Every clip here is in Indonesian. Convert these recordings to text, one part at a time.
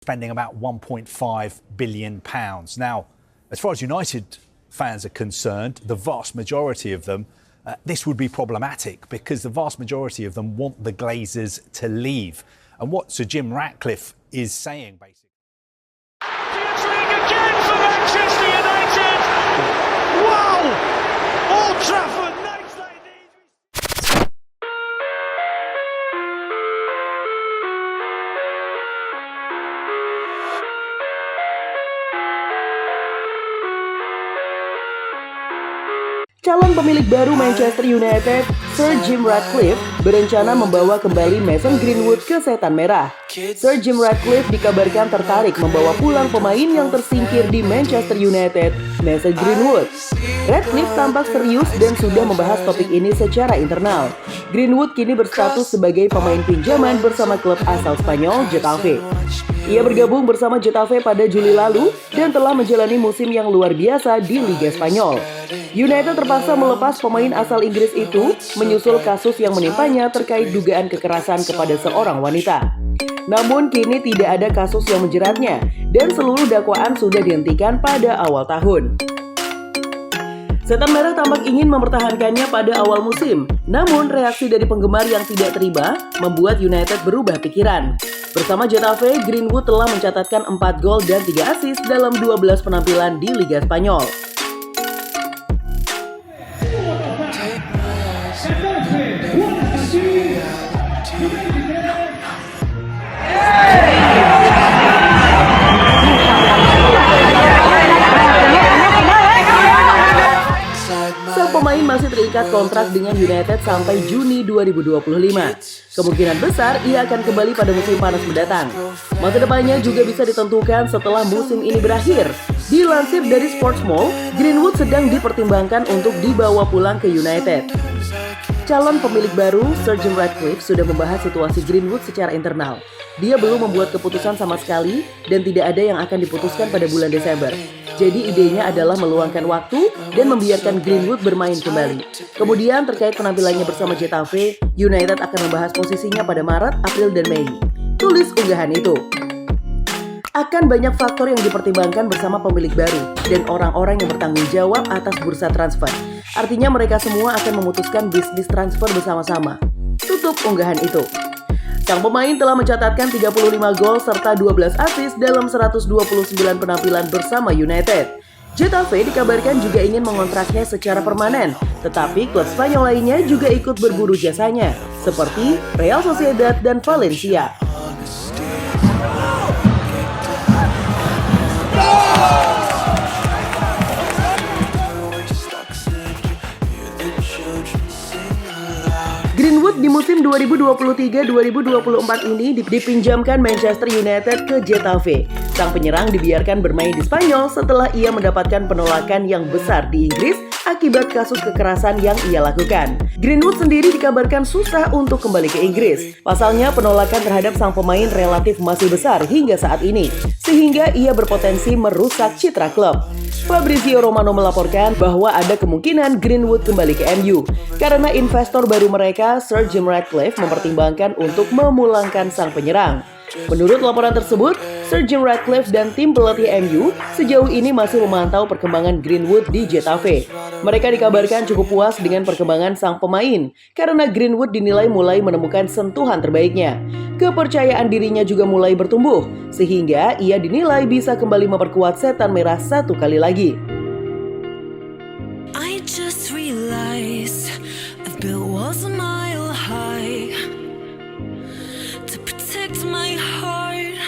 spending about £1.5 billion. Now, as far as United fans are concerned, the vast majority of them, this would be problematic because the vast majority of them want the Glazers to leave. And what Sir Jim Ratcliffe is saying, basically. Intrigue again for Manchester United! Wow! Old Trafford, nights like these. Calon pemilik baru Manchester United, Sir Jim Ratcliffe, berencana membawa kembali Mason Greenwood ke Setan Merah. Sir Jim Ratcliffe dikabarkan tertarik membawa pulang pemain yang tersingkir di Manchester United, Mason Greenwood. Ratcliffe tampak serius dan sudah membahas topik ini secara internal. Greenwood kini berstatus sebagai pemain pinjaman bersama klub asal Spanyol, Getafe. Ia bergabung bersama Getafe pada Juli lalu dan telah menjalani musim yang luar biasa di Liga Spanyol. United terpaksa melepas pemain asal Inggris itu menyusul kasus yang menimpanya terkait dugaan kekerasan kepada seorang wanita. Namun kini tidak ada kasus yang menjeratnya dan seluruh dakwaan sudah dihentikan pada awal tahun. Setan Merah tampak ingin mempertahankannya pada awal musim, namun reaksi dari penggemar yang tidak terima membuat United berubah pikiran. Bersama Getafe, Greenwood telah mencatatkan 4 gol dan 3 assist dalam 12 penampilan di Liga Spanyol. Sang pemain masih terikat kontrak dengan United sampai Juni 2025. Kemungkinan besar ia akan kembali pada musim panas mendatang. Masa depannya juga bisa ditentukan setelah musim ini berakhir. Dilansir dari Sportsmall, Greenwood sedang dipertimbangkan untuk dibawa pulang ke United. Calon pemilik baru, Sir Jim Ratcliffe, sudah membahas situasi Greenwood secara internal. Dia belum membuat keputusan sama sekali dan tidak ada yang akan diputuskan pada bulan Desember. Jadi idenya adalah meluangkan waktu dan membiarkan Greenwood bermain kembali. Kemudian terkait penampilannya bersama Getafe, United akan membahas posisinya pada Maret, April, dan Mei. Tulis unggahan itu. Akan banyak faktor yang dipertimbangkan bersama pemilik baru dan orang-orang yang bertanggung jawab atas bursa transfer. Artinya mereka semua akan memutuskan bisnis transfer bersama-sama. Tutup unggahan itu. Sang pemain telah mencatatkan 35 gol serta 12 assist dalam 129 penampilan bersama United. Getafe dikabarkan juga ingin mengontraknya secara permanen, tetapi klub Spanyol lainnya juga ikut berburu jasanya, seperti Real Sociedad dan Valencia. Greenwood di musim 2023-2024 ini dipinjamkan Manchester United ke Getafe. Sang penyerang dibiarkan bermain di Spanyol setelah ia mendapatkan penolakan yang besar di Inggris akibat kasus kekerasan yang ia lakukan. Greenwood sendiri dikabarkan susah untuk kembali ke Inggris. Pasalnya penolakan terhadap sang pemain relatif masih besar hingga saat ini, sehingga ia berpotensi merusak citra klub. Fabrizio Romano melaporkan bahwa ada kemungkinan Greenwood kembali ke MU karena investor baru mereka, Sir Jim Ratcliffe, mempertimbangkan untuk memulangkan sang penyerang. Menurut laporan tersebut, Sir Jim Ratcliffe dan tim pelatih MU sejauh ini masih memantau perkembangan Greenwood di Getafe. Mereka dikabarkan cukup puas dengan perkembangan sang pemain karena Greenwood dinilai mulai menemukan sentuhan terbaiknya. Kepercayaan dirinya juga mulai bertumbuh, sehingga ia dinilai bisa kembali memperkuat Setan Merah satu kali lagi. I just realized I've built walls a mile high to protect my heart,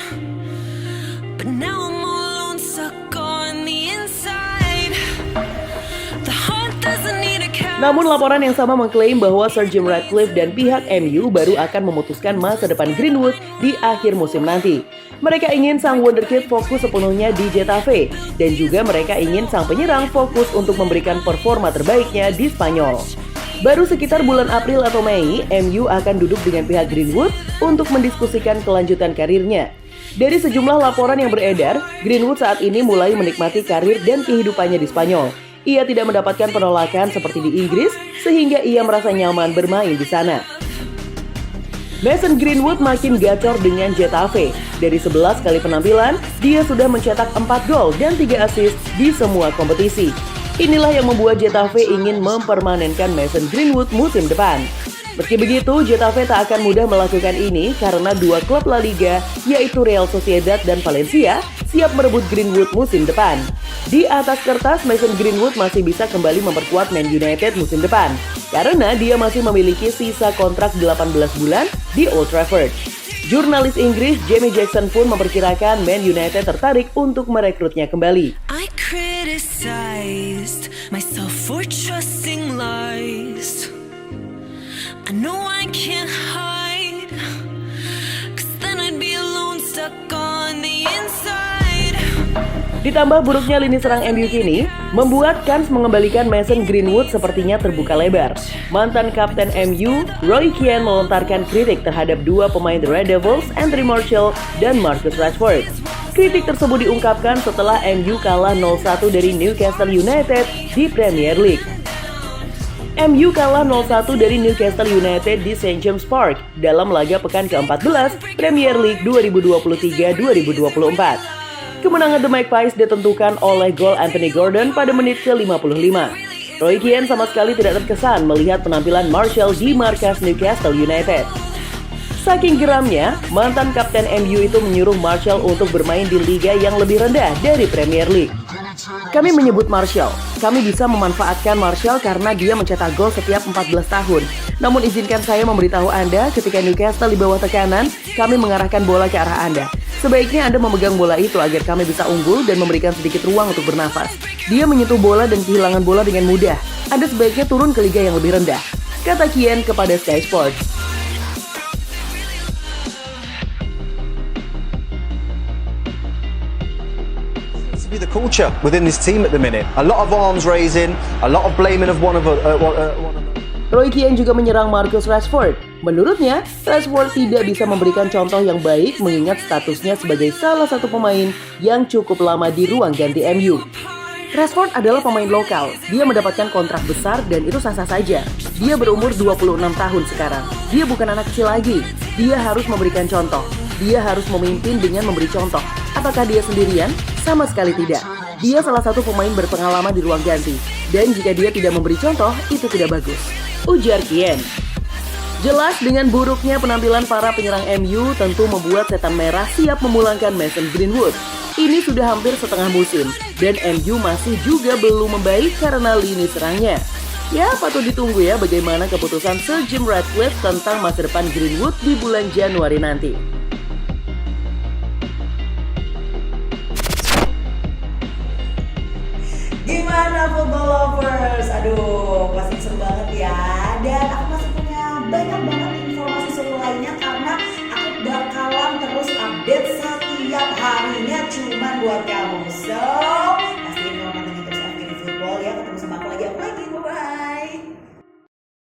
but now I'm all alone, stuck on the inside. The heart doesn't need a cast. Namun laporan yang sama mengklaim bahwa Sir Jim Ratcliffe dan pihak MU baru akan memutuskan masa depan Greenwood di akhir musim nanti. Mereka ingin sang wonderkid fokus sepenuhnya di Getafe dan juga mereka ingin sang penyerang fokus untuk memberikan performa terbaiknya di Spanyol. Baru sekitar bulan April atau Mei, MU akan duduk dengan pihak Greenwood untuk mendiskusikan kelanjutan karirnya. Dari sejumlah laporan yang beredar, Greenwood saat ini mulai menikmati karir dan kehidupannya di Spanyol. Ia tidak mendapatkan penolakan seperti di Inggris, sehingga ia merasa nyaman bermain di sana. Mason Greenwood makin gacor dengan Getafe. Dari 11 kali penampilan, dia sudah mencetak 4 gol dan 3 assist di semua kompetisi. Inilah yang membuat Getafe ingin mempermanenkan Mason Greenwood musim depan. Meski begitu, Getafe tak akan mudah melakukan ini karena dua klub La Liga, yaitu Real Sociedad dan Valencia, siap merebut Greenwood musim depan. Di atas kertas, Mason Greenwood masih bisa kembali memperkuat Man United musim depan karena dia masih memiliki sisa kontrak 18 bulan di Old Trafford. Jurnalis Inggris Jamie Jackson pun memperkirakan Man United tertarik untuk merekrutnya kembali. I criticized myself for trusting lies. I know I can't hide, 'cause then I'd be alone, stuck on the inside. Ditambah buruknya lini serang MU kini, membuat kans mengembalikan Mason Greenwood sepertinya terbuka lebar. Mantan kapten MU, Roy Keane melontarkan kritik terhadap dua pemain The Red Devils, Anthony Martial dan Marcus Rashford. Kritik tersebut diungkapkan setelah MU kalah 0-1 dari Newcastle United di Premier League. MU kalah 0-1 dari Newcastle United di St. James Park dalam laga pekan ke-14 Premier League 2023-2024. Kemenangan The Magpies ditentukan oleh gol Anthony Gordon pada menit ke-55. Roy Keane sama sekali tidak terkesan melihat penampilan Martial di markas Newcastle United. Saking geramnya, mantan kapten MU itu menyuruh Martial untuk bermain di liga yang lebih rendah dari Premier League. Kami menyebut Martial. Kami bisa memanfaatkan Martial karena dia mencetak gol setiap 14 tahun. Namun izinkan saya memberitahu Anda, ketika Newcastle di bawah tekanan, kami mengarahkan bola ke arah Anda. Sebaiknya Anda memegang bola itu agar kami bisa unggul dan memberikan sedikit ruang untuk bernafas. Dia menyentuh bola dan kehilangan bola dengan mudah. Anda sebaiknya turun ke liga yang lebih rendah, kata Keane kepada Sky Sports. Be the culture within this team at the minute. A lot of arms raising, a lot of blaming of one of them. Roy Keane juga menyerang Marcus Rashford. Menurutnya, Rashford tidak bisa memberikan contoh yang baik mengingat statusnya sebagai salah satu pemain yang cukup lama di ruang ganti MU. Rashford adalah pemain lokal. Dia mendapatkan kontrak besar dan itu sah-sah saja. Dia berumur 26 tahun sekarang. Dia bukan anak kecil lagi. Dia harus memberikan contoh. Dia harus memimpin dengan memberi contoh. Apakah dia sendirian? Sama sekali tidak. Dia salah satu pemain berpengalaman di ruang ganti. Dan jika dia tidak memberi contoh, itu tidak bagus, ujar Keane. Jelas dengan buruknya penampilan para penyerang MU tentu membuat setan merah siap memulangkan Mason Greenwood. Ini sudah hampir setengah musim dan MU masih juga belum membaik karena lini serangnya. Ya, patut ditunggu ya bagaimana keputusan Sir Jim Ratcliffe tentang masa depan Greenwood di bulan Januari nanti. Gimana football lovers? Aduh, pasti seru banget ya. Dan aku masih punya banyak banget informasi seru lainnya karena aku bakalan terus update setiap harinya cuma buat kalian.